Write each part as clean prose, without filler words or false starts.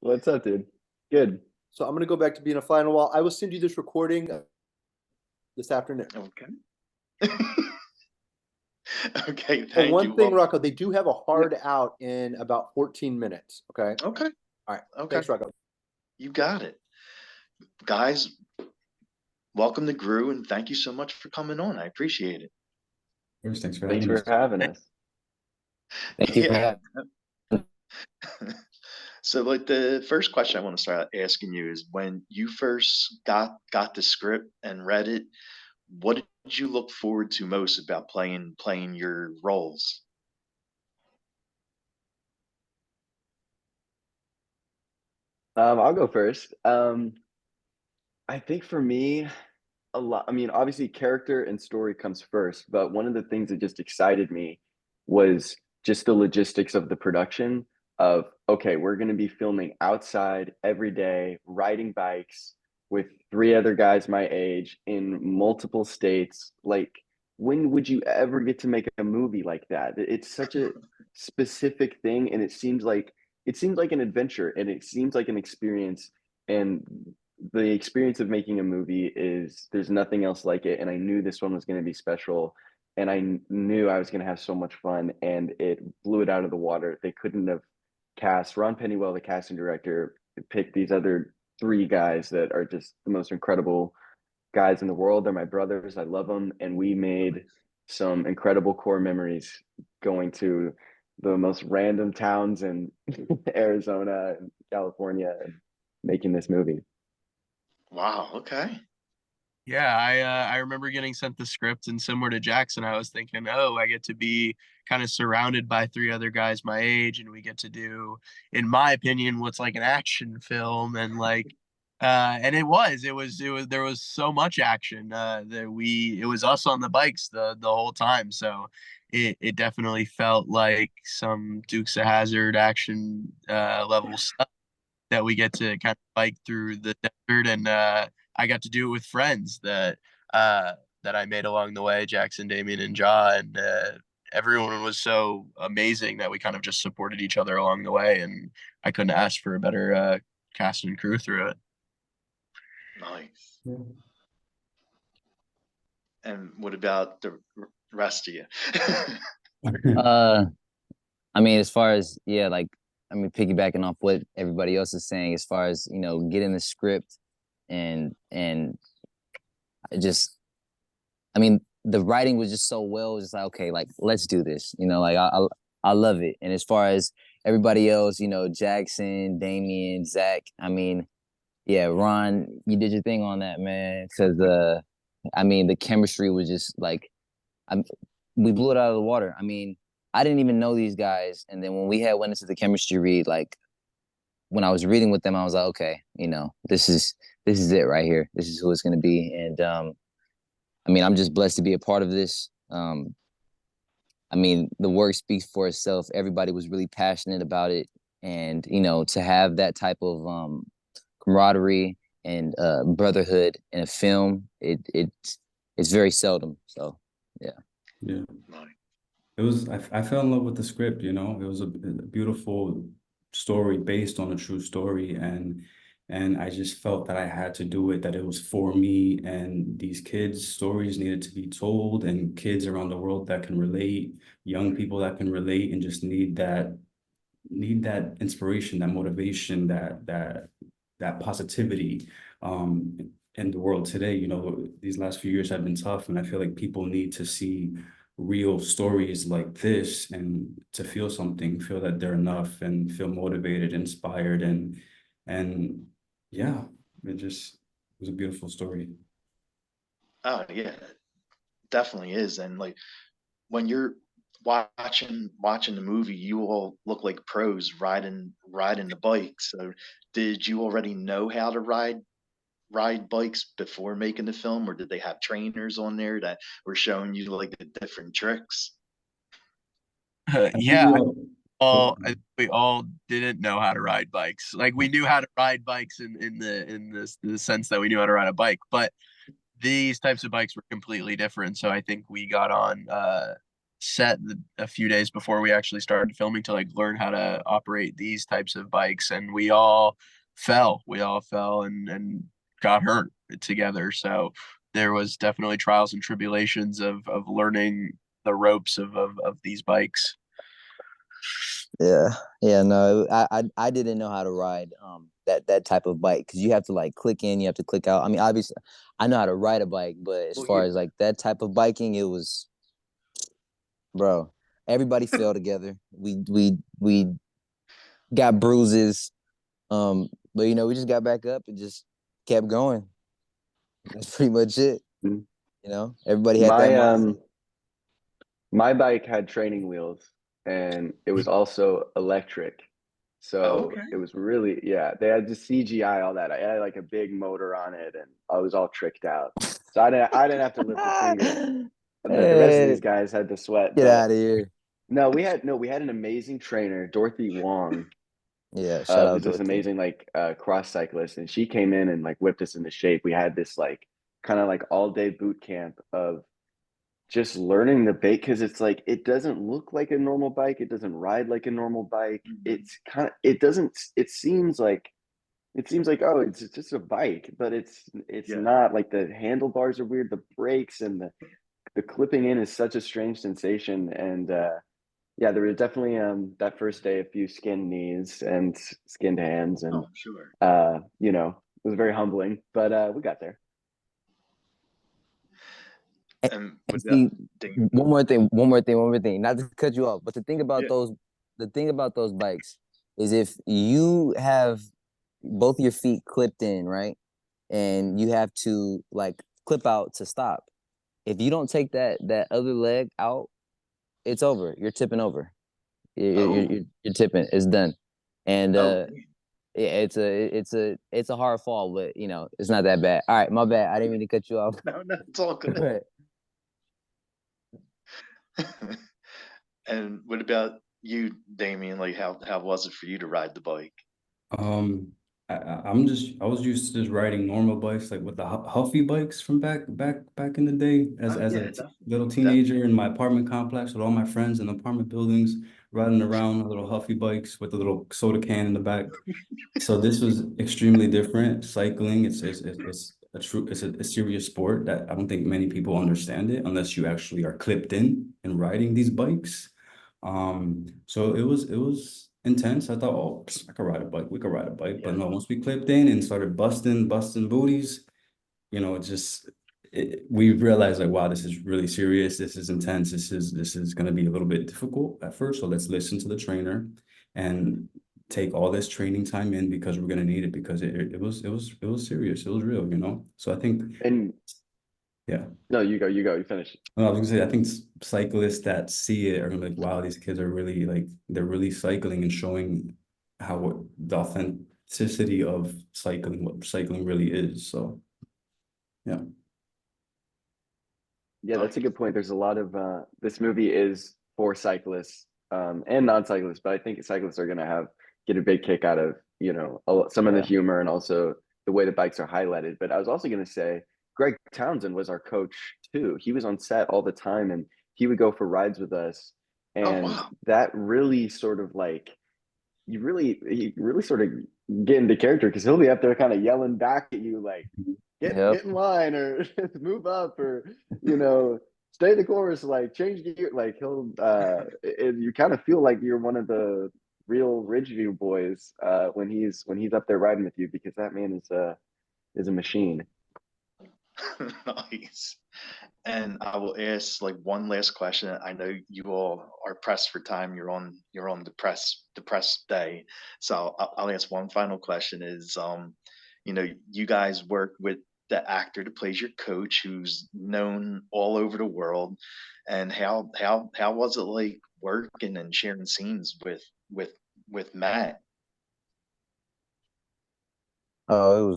What's up, dude? Good. So I'm gonna go back to being a fly on the wall. I will send you this recording this afternoon. Okay. Okay, Oh, thank one you. thing, Well, Rocco, they do have a hard out in about 14 minutes. Okay. okay, All right. okay. Thanks, Rocco. You got it. Guys, welcome to Grue, and thank you so much for coming on. I appreciate it. First, thanks for Thanks having for us. having us. Thank you for Yeah. having. So, like, the first question I want to start asking you is, when you first got the script and read it, what did you look forward to most about playing your roles? I'll go first. I think for me, a lot. I mean, obviously, character and story comes first, but one of the things that just excited me was just the logistics of the production of, okay, we're going to be filming outside every day, riding bikes with three other guys my age in multiple states. Like, when would you ever get to make a movie like that? It's such a specific thing, and it seems like an adventure, and it seems like an experience. And the experience of making a movie is, there's nothing else like it, and I knew this one was going to be special, and knew I was going to have so much fun, and it blew it out of the water. They couldn't have cast Ron Pennywell, the casting director, picked these other three guys that are just the most incredible guys in the world. They're my brothers. I love them, and we made some incredible core memories going to the most random towns in Arizona and California and making this movie. Wow. Okay. Yeah, I remember getting sent the script, and similar to Jackson, I was thinking, oh, I get to be kind of surrounded by three other guys my age, and we get to do, in my opinion, what's like an action film, and like, and it was there was so much action that it was us on the bikes the whole time, so it definitely felt like some Dukes of Hazzard action level stuff that we get to kind of bike through the desert, and I got to do it with friends that I made along the way, Jackson, Damien, and Jah, and everyone was so amazing that we kind of just supported each other along the way, and I couldn't ask for a better cast and crew through it. Nice. Yeah. And what about the rest of you? I mean, as far as like, I mean, piggybacking off what everybody else is saying, as far as getting the script and I mean, the writing was just so well. Just like, okay, like, let's do this. Like, I love it. And as far as everybody else, Jackson, Damien, Zach, I mean, yeah, Ron, you did your thing on that, man. Because I mean, the chemistry was just like, we blew it out of the water. I mean, I didn't even know these guys, and then when we went into the chemistry read, like, when I was reading with them, I was like, okay, this is it right here. This is who it's gonna be, and I mean, I'm just blessed to be a part of this. I mean, the work speaks for itself. Everybody was really passionate about it, and to have that type of camaraderie and brotherhood in a film, it's very seldom. So, yeah. Yeah. It was, I fell in love with the script, it was a beautiful story based on a true story. And I just felt that I had to do it, that it was for me, and these kids' stories needed to be told, and kids around the world that can relate, young people that can relate and just need that inspiration, that motivation, that positivity in the world today. These last few years have been tough, and I feel like people need to see real stories like this and to feel something, feel that they're enough, and feel motivated, inspired, and yeah, it was a beautiful story. Oh yeah, definitely is. And like, when you're watching the movie, you all look like pros riding the bike. So did you already know how to ride bikes before making the film, or did they have trainers on there that were showing you like the different tricks? Yeah, Oh, we all didn't know how to ride bikes. Like, we knew how to ride bikes in the sense that we knew how to ride a bike, but these types of bikes were completely different. So I think we got on set a few days before we actually started filming to like learn how to operate these types of bikes, and we all fell and got hurt together. So there was definitely trials and tribulations of learning the ropes of these bikes. Yeah, yeah, no, I didn't know how to ride that type of bike because you have to like click in, you have to click out. I mean, obviously, I know how to ride a bike, but as Well, far here, as like that type of biking, it was, bro. Everybody fell together. We got bruises, but you know, we just got back up and just kept going. That's pretty much it. Mhm. You know, everybody had that My mindset. my bike had training wheels and it was also electric. oh, So okay. it was really, yeah, they had just CGI all that. I had like a big motor on it and I was all tricked out. So I didn't have to lift a finger. The rest of Hey, these guys had to sweat, get but out of here. no, we had an amazing trainer, Dorothy Wong, Yeah, shout out who's this Dorothy. amazing like cross cyclist, and she came in and like whipped us into shape. We had this like kind of like all day boot camp of just learning the bike because it's like it doesn't look like a normal bike, it doesn't ride like a normal bike. Mhm. It's kind of it doesn't it seems like oh it's just a bike, but it's Yeah. not. Like the handlebars are weird, the brakes and the clipping in is such a strange sensation. And yeah, there was definitely that first day a few skinned knees and skinned hands, Oh, and I'm sure. it was very humbling, but we got there. And And with that, see, Dave, one more thing. Not to cut you off, but yeah. the thing about those bikes is if you have both your feet clipped in, right, and you have to like clip out to stop. If you don't take that other leg out, it's over. You're tipping over. Oh, You're tipping. It's done. And oh, yeah, it's a hard fall, but you know it's not that bad. All right, my bad. I didn't mean to cut you off. no, no, it's all Go good. ahead. And what about you, Damien? Like, how was it for you to ride the bike? Um, I was used to just riding normal bikes, like with the Huffy bikes from back in the day, as Oh, as yeah, a definitely, little definitely. teenager in my apartment complex with all my friends in apartment buildings, riding around on little Huffy bikes with a little soda can in the back. So this was extremely different. Cycling, it's a serious sport that I don't think many people understand it unless you actually are clipped in and riding these bikes. So it was intense. I thought, oh, I could ride a bike. We could ride a bike. But Yeah. no, once we clipped in and started busting booties, we realized like, wow, this is really serious. This is intense. This is going to be a little bit difficult at first. So let's listen to the trainer and take all this training time in because we're going to need it because it was serious. It was real. So I think, And yeah. no, you finish. No, I was gonna say, I think cyclists that see it are gonna be like, wow, these kids are really they're really cycling and showing how the authenticity of cycling, what cycling really is. So yeah. Yeah, that's a Nice. good point. There's a lot of this movie is for cyclists and non-cyclists, but I think cyclists are going to get a big kick out of, some of the Yeah. humor and also the way the bikes are highlighted. But I was also going to say Greg Townsend was our coach too. He was on set all the time and he would go for rides with us. Oh, And wow. that really sort of like you really sort of get into character because he'll be up there kind of yelling back at you like Yep. get in line or move up or you know stay the course, like change gear. Like he'll you kind of feel like you're one of the real Ridgeview boys when he's up there riding with you because that man is a machine. Nice. And I will ask like one last question. I know you all are pressed for time. You're on the press day. So I'll ask one final question is you guys work with the actor that plays your coach who's known all over the world. And how was it like working and sharing scenes with with Matt? Oh,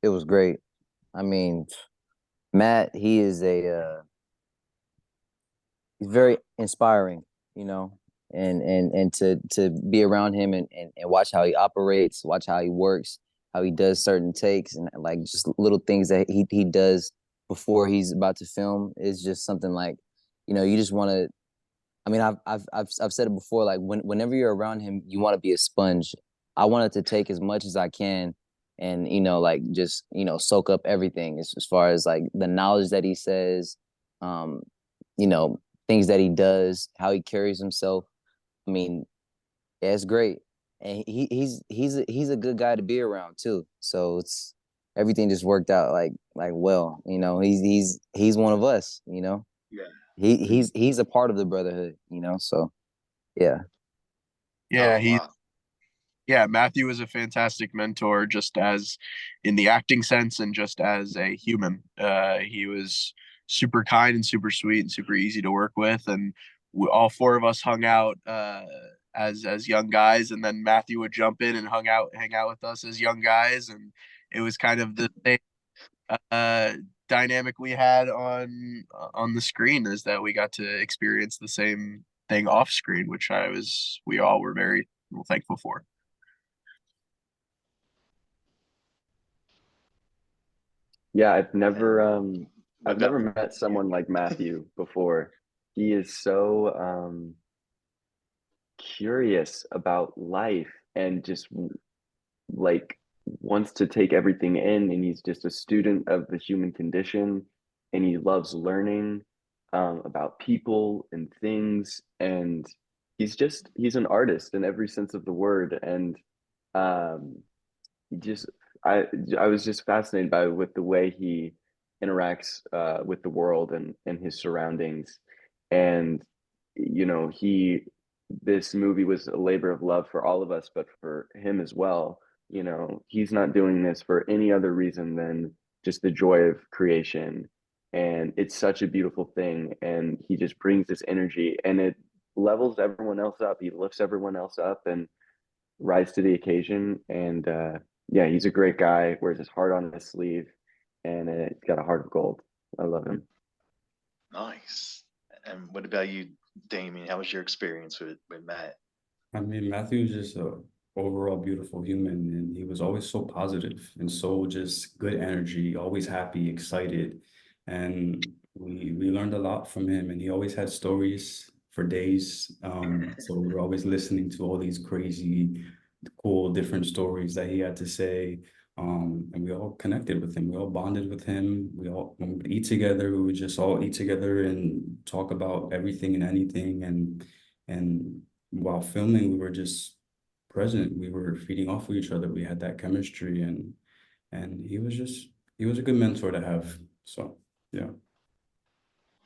it was great. I mean, Matt, he is he's very inspiring, you know, and to be around him and watch how he operates, watch how he works, how he does certain takes and like just little things that he does before he's about to film is just something like, you know, you just want to I mean, I've said it before. Like whenever you're around him, you want to be a sponge. I wanted to take as much as I can, and like just soak up everything as far as like the knowledge that he says, um, you know, things that he does, how he carries himself. I mean, yeah, it's great, and he's a good guy to be around too. So it's everything just worked out like well. He's one of us. Yeah. He's a part of the brotherhood. So yeah. Yeah, Oh, wow. yeah, Matthew was a fantastic mentor, just as in the acting sense and just as a human. He was super kind and super sweet and super easy to work with, and all four of us hung out as young guys, and then Matthew would jump in and hang out with us as young guys, and it was kind of the same uh, dynamic we had on the screen, is that we got to experience the same thing off screen, which we all were very thankful for. Yeah, I've never No, I've never met someone like Matthew before. He is so curious about life and just like wants to take everything in, and he's just a student of the human condition, and he loves learning about people and things, and he's an artist in every sense of the word. And um he just I was just fascinated by with the way he interacts with the world and his surroundings. And he this movie was a labor of love for all of us, but for him as well. He's not doing this for any other reason than just the joy of creation. And it's such a beautiful thing, and he just brings this energy, and it levels everyone else up. He lifts everyone else up and rise to the occasion. And yeah, he's a great guy, wears his heart on his sleeve, and he's got a heart of gold. I love him. nice. And what about you, Damien? How was your experience with Matt? I mean, Matthew was just a overall beautiful human, and he was always so positive and so just good energy, always happy, excited. And we learned a lot from him, and he always had stories for days. So we were always listening to all these crazy, cool, different stories that he had to say. And we all connected with him. We all bonded with him. When we would eat together, we would just all eat together and talk about everything and anything. And while filming, we were just present. We were feeding off of each other. We had that chemistry, and he was a good mentor to have. So yeah.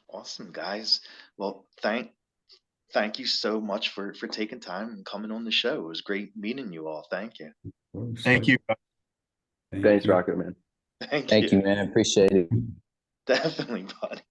Awesome, guys. Well, thank you so much for taking time and coming on the show. It was great meeting you all. Thank you. Of course. Thank you. Thank Thanks, you. Rocket Man. Thank Thank you, you. man. Appreciate it. Definitely, buddy.